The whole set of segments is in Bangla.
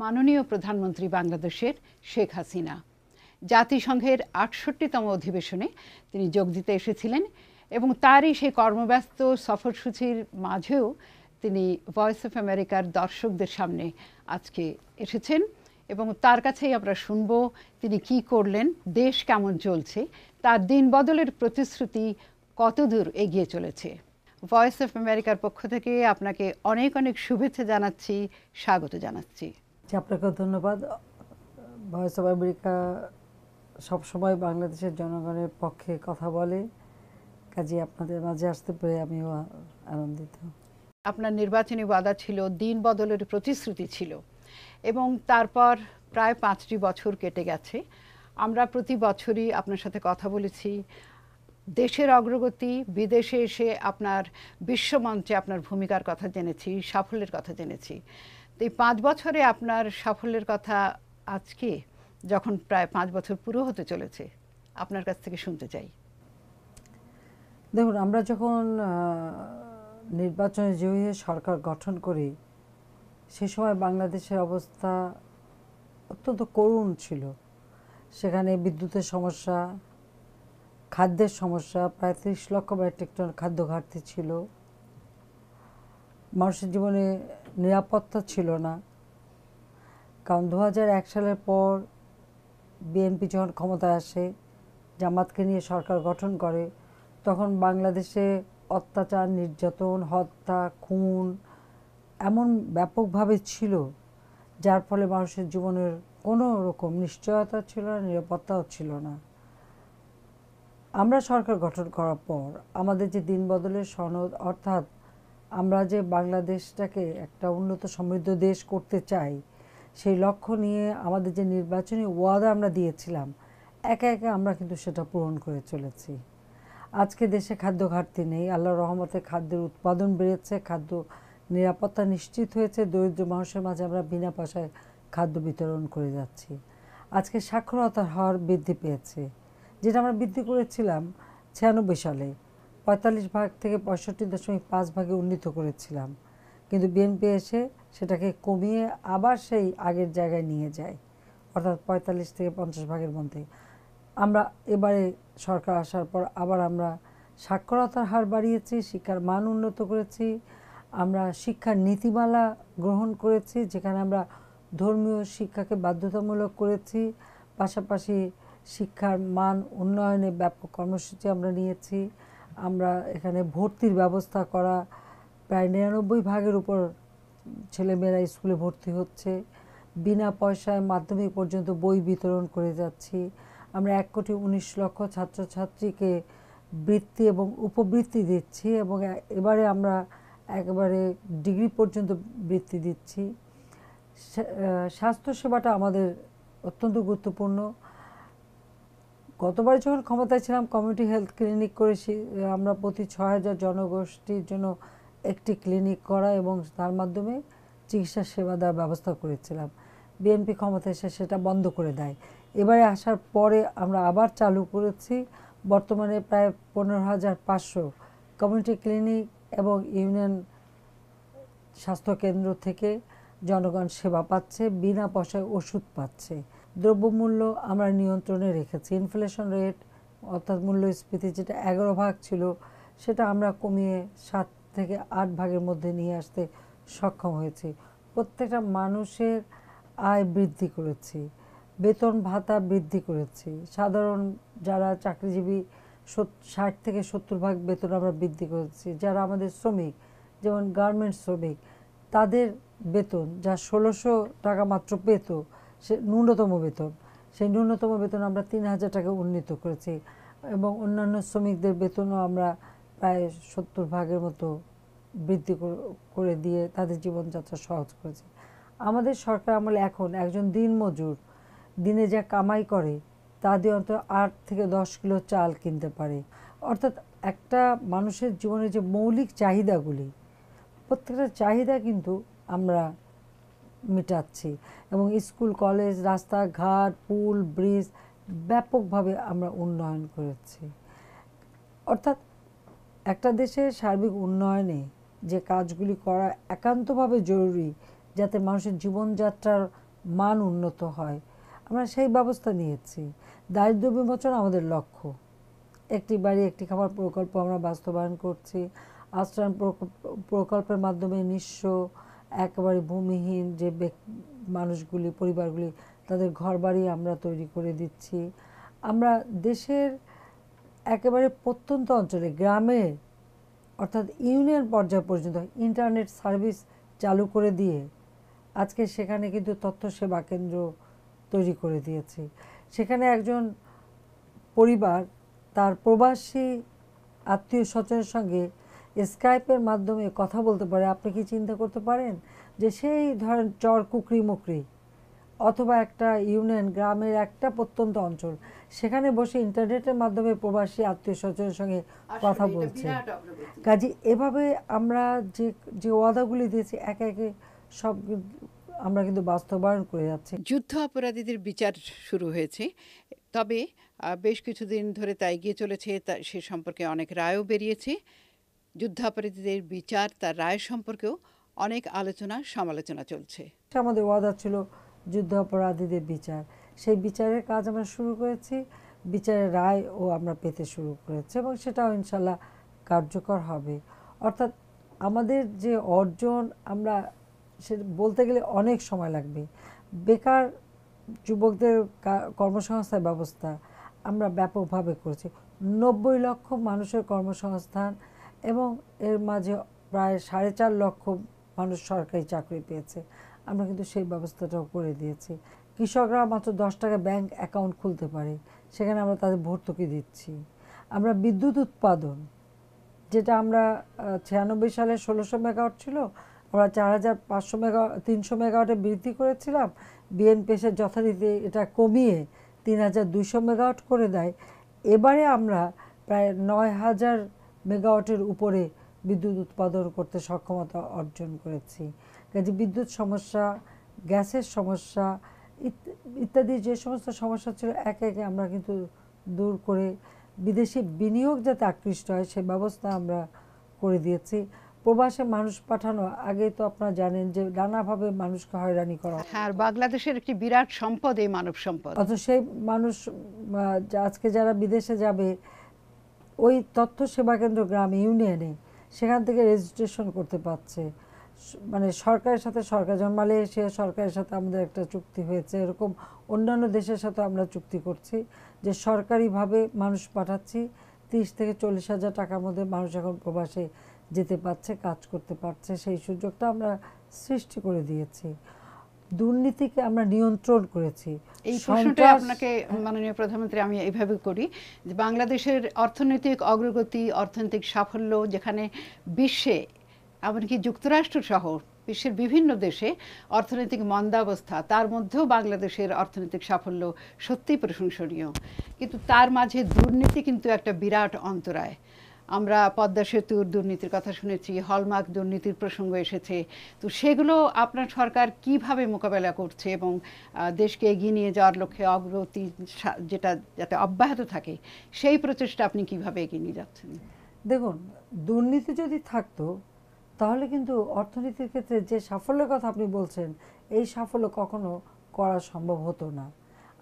মাননীয় প্রধানমন্ত্রী বাংলাদেশের শেখ হাসিনা জাতিসংঘের ৬৮তম অধিবেশনে তিনি যোগ দিতে এসেছিলেন এবং তারই সেই কর্মব্যস্ত সফরসূচির মাঝেও তিনি ভয়েস অফ আমেরিকার দর্শকদের সামনে আজকে এসেছেন এবং তার কাছেই আমরা শুনব তিনি কি করলেন, দেশ কেমন চলছে, তার দিন বদলের প্রতিশ্রুতি কতদূর এগিয়ে চলেছে। ভয়েস অফ আমেরিকার পক্ষ থেকে আপনাকে অনেক অনেক শুভেচ্ছা জানাচ্ছি, স্বাগত জানাচ্ছি। আপনাকেও ধন্যবাদ। ভয়েস অফ আমেরিকা সবসময় বাংলাদেশের জনগণের পক্ষে কথা বলে, কাজে আপনাদের মাঝে আসতে পেরে আমিও আনন্দিত। আপনার নির্বাচনী ওয়াদা ছিল, দিন বদলের প্রতিশ্রুতি ছিল এবং তারপর প্রায় ৫টি বছর কেটে গেছে। আমরা প্রতি বছরই আপনার সাথে কথা বলেছি, দেশের অগ্রগতি, বিদেশে এসে আপনার বিশ্বমঞ্চে আপনার ভূমিকার কথা জেনেছি, সাফল্যের কথা জেনেছি। তো এই ৫ বছরে আপনার সাফল্যের কথা আজকে যখন প্রায় ৫ বছর পুরো হতে চলেছে আপনার কাছ থেকে শুনতে চাই। দেখুন, আমরা যখন নির্বাচনে জয়ী হয়ে সরকার গঠন করি সে সময় বাংলাদেশের অবস্থা অত্যন্ত করুণ ছিল। সেখানে বিদ্যুতের সমস্যা, খাদ্যের সমস্যা, প্রায় ৩০ লক্ষ মেট্রিক টন খাদ্য ঘাটতি ছিল, মানুষের জীবনে নিরাপত্তা ছিল না। কারণ ২০০১ সালের পর বিএনপি যখন ক্ষমতায় আসে, জামাতকে নিয়ে সরকার গঠন করে, তখন বাংলাদেশে অত্যাচার, নির্যাতন, হত্যা, খুন এমন ব্যাপকভাবে ছিল যার ফলে মানুষের জীবনের কোনো রকম নিশ্চয়তা ছিল না, নিরাপত্তাও ছিল না। আমরা সরকার গঠন করার পর আমাদের যে দিন বদলের সনদ, অর্থাৎ আমরা যে বাংলাদেশটাকে একটা উন্নত সমৃদ্ধ দেশ করতে চাই, সেই লক্ষ্য নিয়ে আমাদের যে নির্বাচনী ওয়াদা আমরা দিয়েছিলাম, একে একে আমরা কিন্তু সেটা পূরণ করে চলেছি। আজকে দেশে খাদ্য ঘাটতি নেই, আল্লাহর রহমতে খাদ্যের উৎপাদন বেড়েছে, খাদ্য নিরাপত্তা নিশ্চিত হয়েছে, দরিদ্র মানুষের মাঝে আমরা বিনা পয়সায় খাদ্য বিতরণ করে যাচ্ছি। আজকে সাক্ষরতার হার বৃদ্ধি পেয়েছে, যেটা আমরা বৃদ্ধি করেছিলাম ৯৬ সালে ৪৫% থেকে ৬৫.৫% উন্নীত করেছিলাম, কিন্তু বিএনপি এসে সেটাকে কমিয়ে আবার সেই আগের জায়গায় নিয়ে যায়, অর্থাৎ ৪৫ থেকে ৫০% মধ্যে। আমরা এবারে সরকার আসার পর আবার আমরা সাক্ষরতার হার বাড়িয়েছি, শিক্ষার মান উন্নত করেছি, আমরা শিক্ষার নীতিমালা গ্রহণ করেছি, যেখানে আমরা ধর্মীয় শিক্ষাকে বাধ্যতামূলক করেছি, পাশাপাশি শিক্ষার মান উন্নয়নে ব্যাপক কর্মসূচি আমরা নিয়েছি। আমরা এখানে ভর্তির ব্যবস্থা করা, প্রায় ৯৯% উপর ছেলেমেয়েরা স্কুলে ভর্তি হচ্ছে, বিনা পয়সায় মাধ্যমিক পর্যন্ত বই বিতরণ করে যাচ্ছি। আমরা ১,১৯,০০,০০০ ছাত্রছাত্রীকে বৃত্তি এবং উপবৃত্তি দিচ্ছি এবং এবারে আমরা একেবারে ডিগ্রি পর্যন্ত বৃত্তি দিচ্ছি। স্বাস্থ্যসেবাটা আমাদের অত্যন্ত গুরুত্বপূর্ণ। গতবার যখন ক্ষমতায় ছিলাম কমিউনিটি হেলথ ক্লিনিক করে আমরা প্রতি ৬,০০০ জনগোষ্ঠীর জন্য একটি ক্লিনিক করা এবং তার মাধ্যমে চিকিৎসা সেবা দেওয়ার ব্যবস্থা করেছিলাম। বিএনপি ক্ষমতায় এসে সেটা বন্ধ করে দেয়। এবারে আসার পরে আমরা আবার চালু করেছি। বর্তমানে প্রায় ১৫,৫০০ কমিউনিটি ক্লিনিক এবং ইউনিয়ন স্বাস্থ্যকেন্দ্র থেকে জনগণ সেবা পাচ্ছে, বিনা পয়সায় ওষুধ পাচ্ছে। দ্রব্যমূল্য আমরা নিয়ন্ত্রণে রেখেছি। ইনফ্লেশন রেট অর্থাৎ মূল্যস্ফীতি যেটা ১১% ছিল, সেটা আমরা কমিয়ে ৭ থেকে ৮% মধ্যে নিয়ে আসতে সক্ষম হয়েছি। প্রত্যেকটা মানুষের আয় বৃদ্ধি করেছি, বেতন ভাতা বৃদ্ধি করেছি। সাধারণ যারা চাকরিজীবী ৬০ থেকে ৭০% বেতন আমরা বৃদ্ধি করেছি। যারা আমাদের শ্রমিক, যেমন গার্মেন্টস শ্রমিক, তাদের বেতন যা ১৬০০ টাকা মাত্র পেত, সে ন্যূনতম বেতন, সেই ন্যূনতম বেতন আমরা ৩,০০০ টাকা উন্নীত করেছি এবং অন্যান্য শ্রমিকদের বেতনও আমরা প্রায় ৭০% মতো বৃদ্ধি করে দিয়ে তাদের জীবনযাত্রা সহজ করেছি। আমাদের সরকার আমলে এখন একজন দিনমজুর দিনে যা কামাই করে তা দিয়ে অন্তত ৮ থেকে ১০ কিলো চাল কিনতে পারে। অর্থাৎ একটা মানুষের জীবনে যে মৌলিক চাহিদাগুলি, প্রত্যেকটা চাহিদা কিন্তু আমরা মেটাচ্ছি এবং স্কুল, কলেজ, রাস্তাঘাট, পুল, ব্রিজ ব্যাপকভাবে আমরা উন্নয়ন করেছি। অর্থাৎ একটা দেশের সার্বিক উন্নয়নে যে কাজগুলি করা একান্তভাবে জরুরি, যাতে মানুষের জীবনযাত্রার মান উন্নত হয়, আমরা সেই ব্যবস্থা নিয়েছি। দারিদ্র্য বিমোচন আমাদের লক্ষ্য। একটি বাড়ি একটি খাবার প্রকল্প আমরা বাস্তবায়ন করছি। আশ্রয় প্রকল্পের মাধ্যমে নিঃস্ব একেবারে ভূমিহীন যে মানুষগুলি, পরিবারগুলি, তাদের ঘরবাড়ি আমরা তৈরি করে দিচ্ছি। আমরা দেশের একেবারে প্রত্যন্ত অঞ্চলে, গ্রামে, অর্থাৎ ইউনিয়ন পর্যায় পর্যন্ত ইন্টারনেট সার্ভিস চালু করে দিয়ে আজকে সেখানে কিন্তু তথ্য সেবা কেন্দ্র তৈরি করে দিয়েছি। সেখানে একজন পরিবার তার প্রবাসী আত্মীয় স্বজনের সঙ্গে স্কাইপের মাধ্যমে কথা বলতে পারে। আপনি কি চিন্তা করতে পারেন যে সেই ধরেন চর কুকরি মুকরি অথবা একটা ইউনিয়ন গ্রামের একটা প্রত্যন্ত অঞ্চল, সেখানে বসে ইন্টারনেটের মাধ্যমে প্রবাসী আত্মীয় স্বজনের সঙ্গে কথা বলছে। কাজে এভাবে আমরা যে যে ওয়াদাগুলি দিয়েছি একে একে সব আমরা কিন্তু বাস্তবায়ন করে যাচ্ছি। যুদ্ধ অপরাধীদের বিচার শুরু হয়েছে, তবে বেশ কিছুদিন ধরে তা এগিয়ে চলেছে। সে সম্পর্কে অনেক রায়ও বেরিয়েছে। যুদ্ধাপরাধীদের বিচার, তার রায় সম্পর্কেও অনেক আলোচনা সমালোচনা চলছে। আমাদের ওয়াদা ছিল যুদ্ধ অপরাধীদের বিচার, সেই বিচারের কাজ আমরা শুরু করেছি, বিচারের রায়ও আমরা পেতে শুরু করেছি এবং সেটাও ইনশাল্লাহ কার্যকর হবে। অর্থাৎ আমাদের যে অর্জন, আমরা সে বলতে গেলে অনেক সময় লাগবে। বেকার যুবকদের কর্মসংস্থান ব্যবস্থা আমরা ব্যাপকভাবে করেছি। 90 লক্ষ মানুষের কর্মসংস্থান এবং এর মাঝে প্রায় 4.5 লক্ষ মানুষ সরকারি চাকরি পেয়েছে। আমরা কিন্তু সেই ব্যবস্থাটাও করে দিয়েছি। কৃষকরা মাত্র 10 টাকা ব্যাংক অ্যাকাউন্ট খুলতে পারে, সেখানে আমরা তাদের ভর্তুকি দিচ্ছি। আমরা বিদ্যুৎ উৎপাদন, যেটা আমরা 96 সালে 1600 মেগাওয়াট ছিল, আমরা 300 মেগাওয়াটে বৃদ্ধি করেছিলাম। বিএনপি এসে যথারীতি এটা কমিয়ে 3200 মেগাওয়াট করে দেয়। এবারে আমরা প্রায় 9000 মেগাওয়াটের উপরে বিদ্যুৎ উৎপাদন করতে সক্ষমতা অর্জন করেছি। কাজে বিদ্যুৎ সমস্যা, গ্যাসের সমস্যা ইত্যাদি যে সমস্ত সমস্যা ছিল একে একে আমরা কিন্তু দূর করে বিদেশি বিনিয়োগ যাতে আকৃষ্ট হয় সে ব্যবস্থা আমরা করে দিয়েছি। প্রবাসে মানুষ পাঠানো, আগে তো আপনারা জানেন যে নানাভাবে মানুষকে হয়রানি করা। হ্যাঁ, বাংলাদেশের একটি বিরাট সম্পদ এই মানব সম্পদ। অথচ সেই মানুষ আজকে যারা বিদেশে যাবে, ওই তথ্য সেবা কেন্দ্র গ্রামে ইউনিয়নে সেখান থেকে রেজিস্ট্রেশন করতে পারছে। মানে সরকারের সাথে সরকার, যেমন মালয়েশিয়া সরকারের সাথে আমাদের একটা চুক্তি হয়েছে, এরকম অন্যান্য দেশের সাথে আমরা চুক্তি করছি যে সরকারিভাবে মানুষ পাঠাচ্ছি। 30 থেকে 40 হাজার টাকার মধ্যে মানুষ এখন প্রবাসে যেতে পারছে, কাজ করতে পারছে। সেই সুযোগটা আমরা সৃষ্টি করে দিয়েছি। দুর্নীতিকে আমরা নিয়ন্ত্রণ করেছি। এই প্রশ্নটা আপনাকে মাননীয় প্রধানমন্ত্রী আমি এইভাবে করি যে বাংলাদেশের অর্থনৈতিক অগ্রগতি, অর্থনৈতিক সাফল্য যেখানে বিশ্বে, এমনকি যুক্তরাষ্ট্র সহ বিশ্বের বিভিন্ন দেশে অর্থনৈতিক মন্দাবস্থা, তার মধ্যেও বাংলাদেশের অর্থনৈতিক সাফল্য সত্যিই প্রশংসনীয়। কিন্তু তার মাঝে দুর্নীতি কিন্তু একটা বিরাট অন্তরায়। আমরা পদ্মা সেতুর দুর্নীতির কথা শুনেছি, হলমার্ক দুর্নীতির প্রসঙ্গ এসেছে। তো সেগুলো আপনার সরকার কিভাবে মোকাবেলা করছে এবং দেশকে এগিয়ে নিয়ে যাওয়ার লক্ষ্যে অগ্রগতি যেটা যাতে অব্যাহত থাকে সেই প্রচেষ্টা আপনি কিভাবে এগিয়ে নিয়ে যাচ্ছেন? দেখুন, দুর্নীতি যদি থাকতো তাহলে কিন্তু অর্থনীতির ক্ষেত্রে যে সাফল্যের কথা আপনি বলছেন, এই সাফল্য কখনো করা সম্ভব হতো না।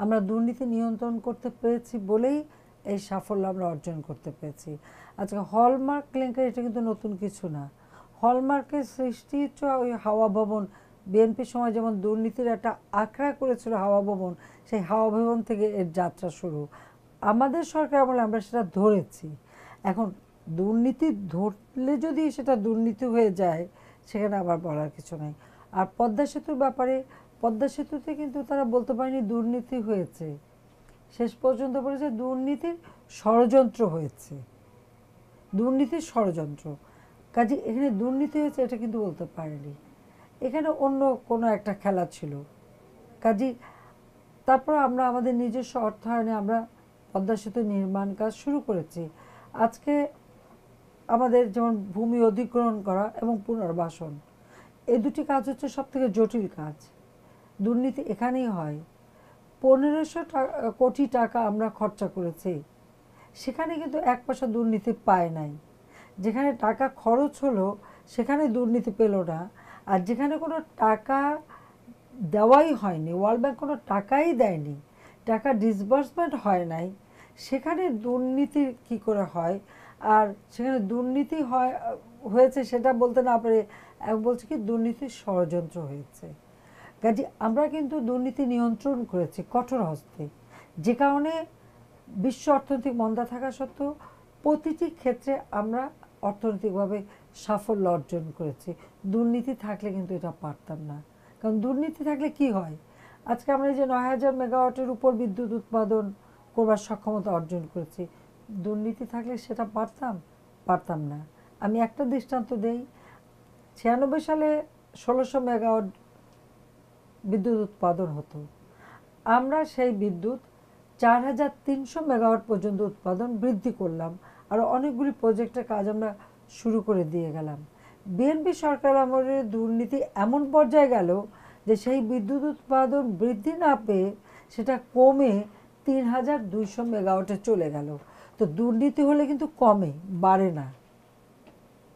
আমরা দুর্নীতি নিয়ন্ত্রণ করতে পেরেছি বলেই এই সাফল্য আমরা অর্জন করতে পেরেছি। আজকে হলমার্ক কেলেঙ্কারি এটা কিন্তু নতুন কিছু না। হলমার্কের সৃষ্টি হচ্ছে ওই হাওয়া ভবন, বিএনপির সময় যেমন দুর্নীতির একটা আখড়া করেছিল হাওয়া ভবন, সেই হাওয়া ভবন থেকে এর যাত্রা শুরু। আমাদের সরকার আমলে আমরা সেটা ধরেছি। এখন দুর্নীতি ধরলে যদি সেটা দুর্নীতি হয়ে যায় সেখানে আবার বলার কিছু নেই। আর পদ্মা সেতুর ব্যাপারে, পদ্মা সেতুতে কিন্তু তারা বলতে পারেনি দুর্নীতি হয়েছে, শেষ পর্যন্ত বলেছে দুর্নীতির ষড়যন্ত্র হয়েছে, দুর্নীতির ষড়যন্ত্র। কাজে এখানে দুর্নীতি হয়েছে এটা কিন্তু বলতে পারেনি, এখানে অন্য কোনো একটা খেলা ছিল। কাজে তারপর আমরা আমাদের নিজস্ব অর্থায়নে আমরা পদ্মা সেতু নির্মাণ কাজ শুরু করেছি। আজকে আমাদের যেমন ভূমি অধিগ্রহণ করা এবং পুনর্বাসন, এই দুটি কাজ হচ্ছে সবথেকে জটিল কাজ। দুর্নীতি এখানেই হয়। 1500 কোটি টাকা আমরা খরচা করেছি, সেখানে কিন্তু 1 পয়সা দুর্নীতি পায় নাই। যেখানে টাকা খরচ হলো সেখানে দুর্নীতি পেল না, আর যেখানে কোনো টাকা দেওয়াই হয়নি, ওয়ার্ল্ড ব্যাংক কোনো টাকাই দেয়নি, টাকা ডিসবার্সমেন্ট হয় নাই, সেখানে দুর্নীতি কি করে হয়? আর সেখানে দুর্নীতি হয়েছে সেটা বলতে না পারে বলছে কি দুর্নীতির ষড়যন্ত্র হয়েছে। কাজে আমরা কিন্তু দুর্নীতি নিয়ন্ত্রণ করেছি কঠোর হস্তে, যে কারণে বিশ্ব অর্থনৈতিক মন্দা থাকা সত্ত্বেও প্রতিটি ক্ষেত্রে আমরা অর্থনৈতিকভাবে সাফল্য অর্জন করেছি। দুর্নীতি থাকলে কিন্তু এটা পারতাম না। কারণ দুর্নীতি থাকলে কি হয়, আজকে আমরা এই যে ৯,০০০ মেগাওয়াটের উপর বিদ্যুৎ উৎপাদন করবার সক্ষমতা অর্জন করেছি, দুর্নীতি থাকলে সেটা পারতাম না। আমি একটা দৃষ্টান্ত দেই, ৯৬ সালে ১৬০০ মেগাওয়াট বিদ্যুৎ উৎপাদন হতো, আমরা সেই বিদ্যুৎ ৪,৩০০ মেগাওয়াট পর্যন্ত উৎপাদন বৃদ্ধি করলাম, আর অনেকগুলি প্রজেক্টের কাজ আমরা শুরু করে দিয়ে গেলাম। বিএনপি সরকার আমলে দুর্নীতি এমন পর্যায়ে গেল যে সেই বিদ্যুৎ উৎপাদন বৃদ্ধি না পেয়ে সেটা কমে ৩,২০০ মেগাওয়াটে চলে গেল। তো দুর্নীতি হলে কিন্তু কমে, বাড়ে না।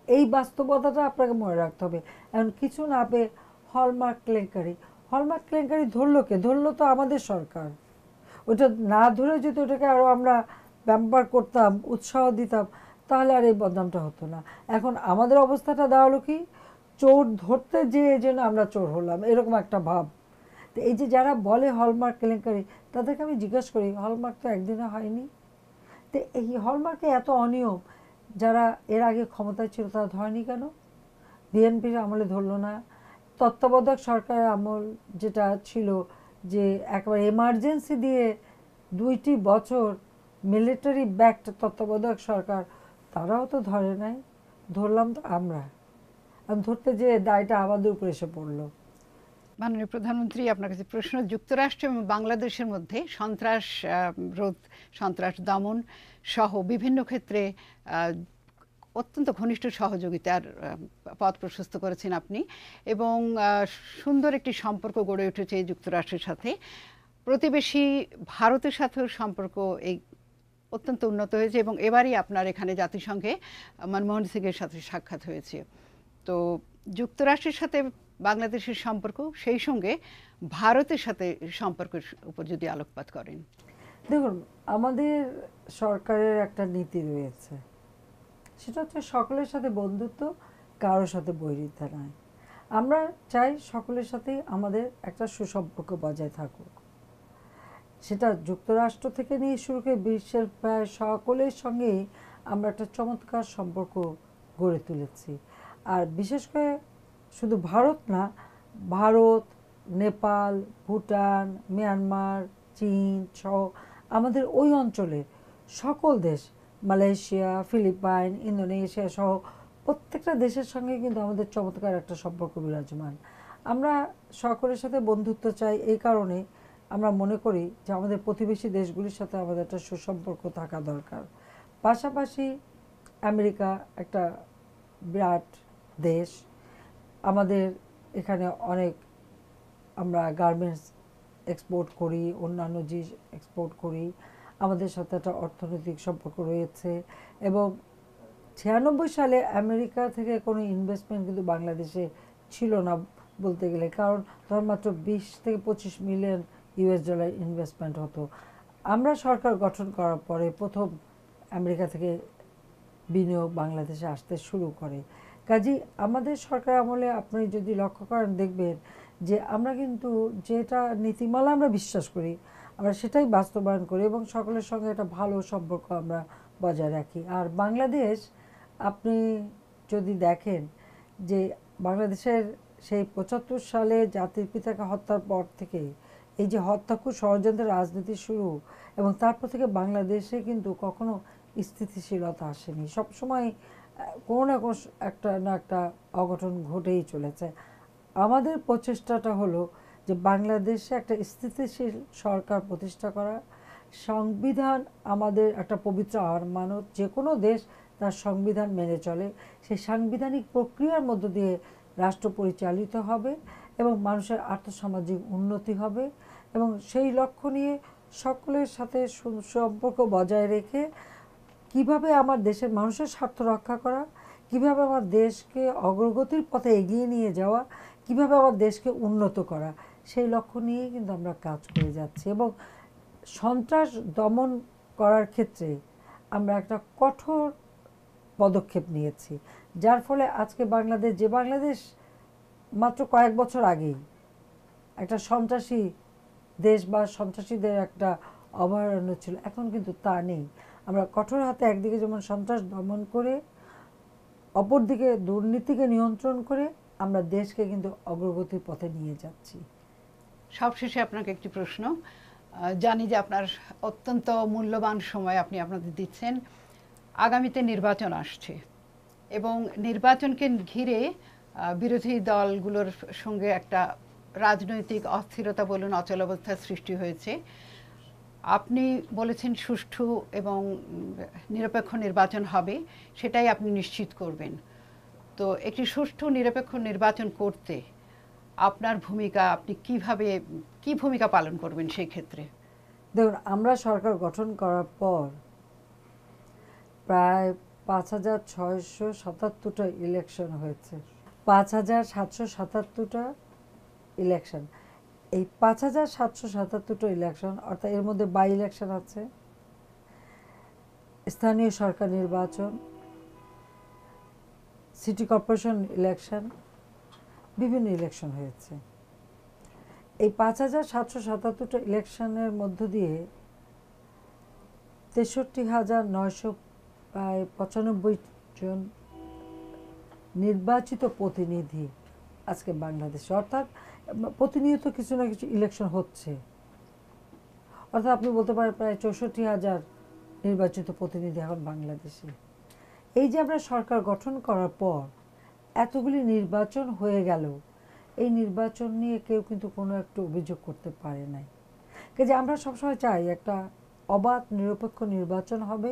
এই বাস্তবতাটা আপনাকে মনে রাখতে হবে। এখন কিছু না পেয়ে হলমার্ক কেলেঙ্কারি ধরলো কে? ধরলো তো আমাদের সরকার। ওটা না ধরে যদি ওটাকে আরও আমরা প্যাম্পার করতাম, উৎসাহ দিতাম, তাহলে আর এই বদনামটা হতো না। এখন আমাদের অবস্থাটা দাঁড়ালো কি, চোর ধরতে যেয়ে যেন আমরা চোর হলাম, এরকম একটা ভাব। তো এই যে যারা বলে হলমার্ক কেলেঙ্কারি, তাদেরকে আমি জিজ্ঞাসা করি, হলমার্ক তো একদিনে হয়নি। তো এই হলমার্কে এত অনিয়ম যারা এর আগে ক্ষমতায় ছিল তারা ধরেনি কেন? বিএনপির আমলে ধরলো না। তত্ত্বাবধায়ক সরকারের আমল যেটা ছিল, যে একবার এমার্জেন্সি দিয়ে 2টি বছর মিলিটারি ব্যাকড তত্ত্বাবধায়ক সরকার, তারাও তো ধরে নাই। ধরলাম তো আমরা, ধরতে যে দায়টা আমাদের উপর এসে পড়লো। মাননীয় প্রধানমন্ত্রী, আপনার কাছে প্রশ্ন, যুক্তরাষ্ট্র এবং বাংলাদেশের মধ্যে সন্ত্রাস রোধ, সন্ত্রাস দমন সহ বিভিন্ন ক্ষেত্রে অত্যন্ত ঘনিষ্ঠ সহযোগিতার পথ প্রশস্ত করেছেন আপনি, এবং সুন্দর একটি সম্পর্ক গড়ে উঠেছে যুক্তরাষ্ট্রের সাথে। প্রতিবেশী ভারতের সাথেও সম্পর্ক এই অত্যন্ত উন্নত হয়েছে, এবং এবারই আপনার এখানে জাতিসংঘে মনমোহন সিংয়ের সাথে সাক্ষাৎ হয়েছে। তো যুক্তরাষ্ট্রের সাথে বাংলাদেশের সম্পর্ক, সেই সঙ্গে ভারতের সাথে সম্পর্কের উপর যদি আলোকপাত করেন। দেখুন, আমাদের সরকারের একটা নীতি রয়েছে, সেটা হচ্ছে সকলের সাথে বন্ধুত্ব, কারোর সাথে বৈরিতা নয়। আমরা চাই সকলের সাথেই আমাদের একটা সুসম্পর্ক বজায় থাকুক। সেটা যুক্তরাষ্ট্র থেকে নিয়ে শুরু করে বিশ্বের প্রায় সকলের সঙ্গেই আমরা একটা চমৎকার সম্পর্ক গড়ে তুলেছি। আর বিশেষ করে শুধু ভারত না, ভারত, নেপাল, ভুটান, মিয়ানমার, চীন সহ আমাদের ওই অঞ্চলের সকল দেশ, মালয়েশিয়া, ফিলিপাইন, ইন্দোনেশিয়া সহ প্রত্যেকটা দেশের সঙ্গে কিন্তু আমাদের চমৎকার একটা সম্পর্ক বিরাজমান। আমরা সকলের সাথে বন্ধুত্ব চাই, এই কারণে আমরা মনে করি যে আমাদের প্রতিবেশী দেশগুলির সাথে আমাদের একটা সুসম্পর্ক থাকা দরকার। পাশাপাশি আমেরিকা একটা বিরাট দেশ, আমাদের এখানে অনেক আমরা গার্মেন্টস এক্সপোর্ট করি, অন্যান্য জিনিস এক্সপোর্ট করি, আমাদের সাথে একটা অর্থনৈতিক সম্পর্ক রয়েছে। এবং 96 সালে আমেরিকা থেকে কোনো ইনভেস্টমেন্ট কিন্তু বাংলাদেশে ছিল না বলতে গেলে, কারণ তখন মাত্র 20 থেকে 25 মিলিয়ন ইউএস ডলার ইনভেস্টমেন্ট হতো। আমরা সরকার গঠন করার পরে প্রথম আমেরিকা থেকে বিনিয়োগ বাংলাদেশে আসতে শুরু করে। কাজেই আমাদের সরকার আমলে আপনি যদি লক্ষ্য করেন, দেখবেন যে আমরা কিন্তু যেটা নীতিমালা আমরা বিশ্বাস করি, আমরা সেটাই বাস্তবায়ন করি এবং সকলের সঙ্গে একটা ভালো সম্পর্ক আমরা বজায় রাখি। আর বাংলাদেশ, আপনি যদি দেখেন যে বাংলাদেশের সেই 75 সালে জাতির পিতাকে হত্যার পর থেকে এই যে হত্যাকূট ষড়যন্ত্রের রাজনীতি শুরু, এবং তারপর থেকে বাংলাদেশে কিন্তু কখনো স্থিতিশীলতা আসেনি, সবসময় কোনো না কোনো একটা অঘটন ঘটেই চলেছে। আমাদের প্রচেষ্টাটা হলো যে বাংলাদেশে একটা স্থিতিশীল সরকার প্রতিষ্ঠা করা। সংবিধান আমাদের একটা পবিত্র আমানত, যে কোনো দেশ তার সংবিধান মেনে চলে, সেই সাংবিধানিক প্রক্রিয়ার মধ্য দিয়ে রাষ্ট্র পরিচালিত হবে এবং মানুষের আর্থসামাজিক উন্নতি হবে। এবং সেই লক্ষ্য নিয়ে সকলের সাথে সম্পর্ক বজায় রেখে কিভাবে আমার দেশের মানুষের স্বার্থ রক্ষা করা, কিভাবে আমার দেশকে অগ্রগতির পথে এগিয়ে নিয়ে যাওয়া, কিভাবে আমার দেশকে উন্নত করা, সেই লক্ষ্য নিয়েই কিন্তু আমরা কাজ করে যাচ্ছি এবং সন্ত্রাস দমন করার ক্ষেত্রে আমরা একটা কঠোর পদক্ষেপ নিয়েছি, যার ফলে আজকে বাংলাদেশ, যে বাংলাদেশ মাত্র কয়েক বছর আগেই একটা সন্ত্রাসী দেশ বা সন্ত্রাসীদের একটা অভয়ারণ্য ছিল, এখন কিন্তু তা নেই। আমরা কঠোর হাতে একদিকে যেমন সন্ত্রাস দমন করে, অপরদিকে দুর্নীতিকে নিয়ন্ত্রণ করে আমরা দেশকে কিন্তু অগ্রগতির পথে নিয়ে যাচ্ছি। সবশেষে আপনাকে একটি প্রশ্ন, জানি যে আপনার অত্যন্ত মূল্যবান সময় আপনি আপনাদের দিচ্ছেন। আগামীতে নির্বাচন আসছে এবং নির্বাচনকে ঘিরে বিরোধী দলগুলোর সঙ্গে একটা রাজনৈতিক অস্থিরতা বলুন, অচলাবস্থার সৃষ্টি হয়েছে। আপনি বলেছেন সুষ্ঠু এবং নিরপেক্ষ নির্বাচন হবে, সেটাই আপনি নিশ্চিত করবেন। তো একটি সুষ্ঠু নিরপেক্ষ নির্বাচন করতে আপনার ভূমিকা, আপনি কি ভূমিকা পালন করবেন সেই ক্ষেত্রে? দেখুন, আমরা সরকার গঠন করার পর প্রায় 5,677টা ইলেকশন হয়েছে, 5,777টা ইলেকশন। এই 5,777টা ইলেকশন, অর্থাৎ এর মধ্যে বাই ইলেকশন আছে, স্থানীয় সরকার নির্বাচন, সিটি কর্পোরেশন ইলেকশন, বিভিন্ন ইলেকশন হয়েছে। এই 5,777টা ইলেকশনের মধ্য দিয়ে 63,995 জন নির্বাচিত প্রতিনিধি আজকে বাংলাদেশে, অর্থাৎ প্রতিনিয়ত কিছু না কিছু ইলেকশন হচ্ছে, অর্থাৎ আপনি বলতে পারেন প্রায় 64,000 নির্বাচিত প্রতিনিধি এখন বাংলাদেশে। এই যে আমরা সরকার গঠন করার পর এতগুলি নির্বাচন হয়ে গেল, এই নির্বাচন নিয়ে কেউ কিন্তু কোনো একটা অভিযোগ করতে পারে নাই। কাজে আমরা সবসময় চাই একটা অবাধ নিরপেক্ষ নির্বাচন হবে,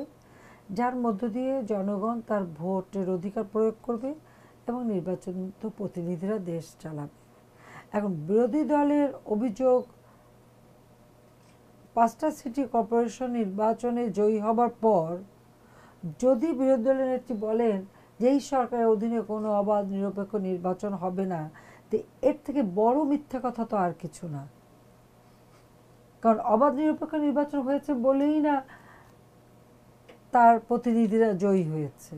যার মধ্য দিয়ে জনগণ তার ভোটের অধিকার প্রয়োগ করবে এবং নির্বাচিত প্রতিনিধিরা দেশ চালাবে। এখন বিরোধী দলের অভিযোগ, 5টা সিটি কর্পোরেশন নির্বাচনে জয়ী হবার পর যদি বিরোধী দলের নেত্রী বলেন যে এই সরকারের অধীনে কোনো অবাধ নিরপেক্ষ নির্বাচন হবে না, তো এর থেকে বড় মিথ্যা কথা তো আর কিছু না। কারণ অবাধ নিরপেক্ষ নির্বাচন হয়েছে বলেই না তার প্রতিনিধিরা জয়ী হয়েছে।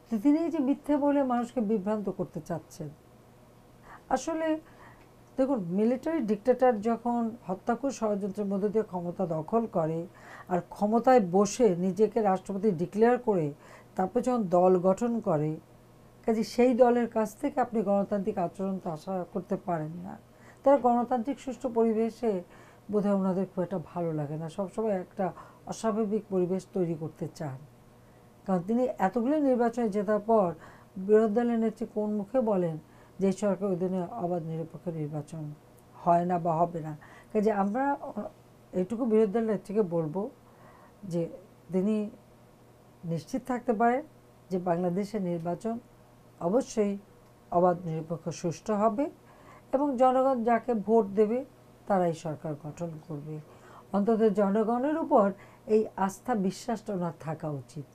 তো তিনি এই যে মিথ্যা বলে মানুষকে বিভ্রান্ত করতে চাচ্ছেন, আসলে দেখুন, মিলিটারি ডিক্টেটর যখন হত্যাকুর ষড়যন্ত্রের মধ্য দিয়ে ক্ষমতা দখল করে আর ক্ষমতায় বসে নিজেকে রাষ্ট্রপতি ডিক্লেয়ার করে তারপর যখন দল গঠন করে, কাজে সেই দলের কাছ থেকে আপনি গণতান্ত্রিক আচরণ তো আশা করতে পারেন না। তারা গণতান্ত্রিক সুষ্ঠু পরিবেশে বোধহয় ওনাদের খুব একটা ভালো লাগে না, সবসময় একটা অস্বাভাবিক পরিবেশ তৈরি করতে চান। কারণ তিনি এতগুলো নির্বাচনে জেতার পর বিরোধী দলের নেত্রী কোন মুখে বলেন যে সরকার অধীনে অবাধ নিরপেক্ষ নির্বাচন হয় না বা হবে না। কাজে আমরা এইটুকু বিরোধী দলের নেত্রীকে বলবো যে তিনি নিশ্চিত থাকতে পারেন যে বাংলাদেশের নির্বাচন অবশ্যই অবাধ নিরপেক্ষ সুষ্ঠু হবে এবং জনগণ যাকে ভোট দেবে তারাই সরকার গঠন করবে। অন্তত জনগণের উপর এই আস্থা বিশ্বাসটা ওনার থাকা উচিত,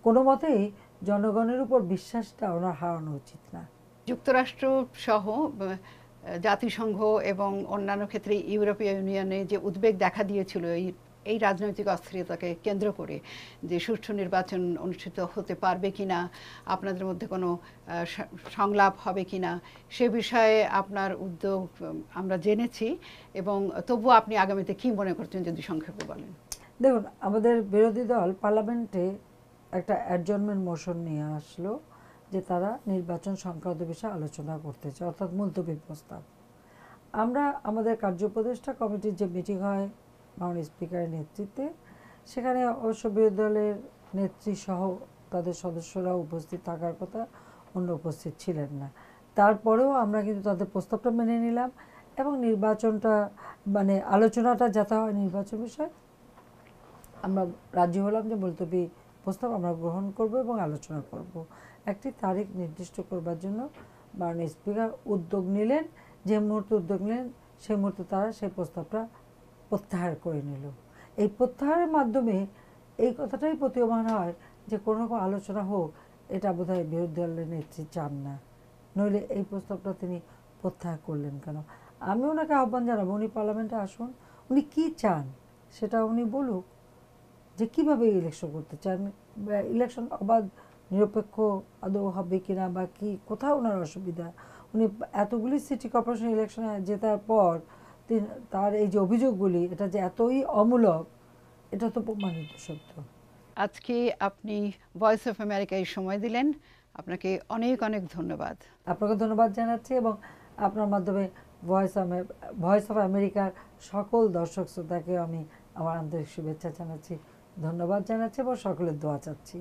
কোনো মতেই জনগণের উপর বিশ্বাসটা ওনার হারানো উচিত না। যুক্তরাষ্ট্র সহ জাতিসংঘ এবং অন্যান্য ক্ষেত্রে ইউরোপীয় ইউনিয়নে যে উদ্বেগ দেখা দিয়েছিল এই রাজনৈতিক অস্থিরতাকে কেন্দ্র করে, যে সুষ্ঠু নির্বাচন অনুষ্ঠিত হতে পারবে কিনা, আপনাদের মধ্যে কোনো সংলাপ হবে কিনা, সে বিষয়ে আপনার উদ্যোগ আমরা জেনেছি। এবং তবুও আপনি আগামীতে কি মনে করছেন যদি সংক্ষেপে বলেন? দেখুন, আমাদের বিরোধী দল পার্লামেন্টে একটা অ্যাডজর্নমেন্ট মোশন নিয়ে আসলো যে তারা নির্বাচন সংক্রান্ত বিষয়ে আলোচনা করতে চায়, অর্থাৎ মুলতবি প্রস্তাব। আমরা আমাদের কার্য উপদেষ্টা কমিটির যে মিটিং হয় মাননীয় স্পিকারের নেতৃত্বে, সেখানে অবশ্য বিরোধী দলের নেত্রী সহ তাদের সদস্যরা উপস্থিত থাকার কথা, অন্য উপস্থিত ছিলেন না। তারপরেও আমরা কিন্তু তাদের প্রস্তাবটা মেনে নিলাম এবং নির্বাচনটা মানে আলোচনাটা যাতে হয় নির্বাচন বিষয়ে, আমরা রাজি হলাম যে মুলতবি প্রস্তাব আমরা গ্রহণ করব এবং আলোচনা করব। একটি তারিখ নির্দিষ্ট করবার জন্য মাননীয় স্পিকার উদ্যোগ নিলেন, যে মুহূর্তে উদ্যোগ নিলেন সেই মুহূর্তে তারা সেই প্রস্তাবটা প্রত্যাহার করে নিল। এই প্রত্যাহারের মাধ্যমে এই কথাটাই প্রতীয়মান হয় যে কোনো রকম আলোচনা হোক, এটা বোধহয় বিরোধী দলের নেত্রী চান না, নইলে এই প্রস্তাবটা তিনি প্রত্যাহার করলেন কেন। আমি ওনাকে আহ্বান জানাবো উনি পার্লামেন্টে আসুন, উনি কি চান সেটা উনি বলুক, যে কীভাবে ইলেকশন করতে চান, ইলেকশন অবাধ নিরপেক্ষ আদৌ হবে কিনা বা কি, কোথাও ওনার অসুবিধা। উনি এতগুলি সিটি কর্পোরেশন ইলেকশনে জেতার পর তার এই যে অভিযোগগুলি, এটা যে এতই অমূলক, এটা তো প্রমাণিত সত্য। আজকে আপনি ভয়েস অফ আমেরিকায় সময় দিলেন, আপনাকে অনেক অনেক ধন্যবাদ। আপনাকে ধন্যবাদ জানাচ্ছি এবং আপনার মাধ্যমে ভয়েস অফ আমেরিকার সকল দর্শক শ্রোতাকে আমি আমার আন্তরিক শুভেচ্ছা জানাচ্ছি, ধন্যবাদ জানাচ্ছি এবং সকলের দোয়া চাচ্ছি।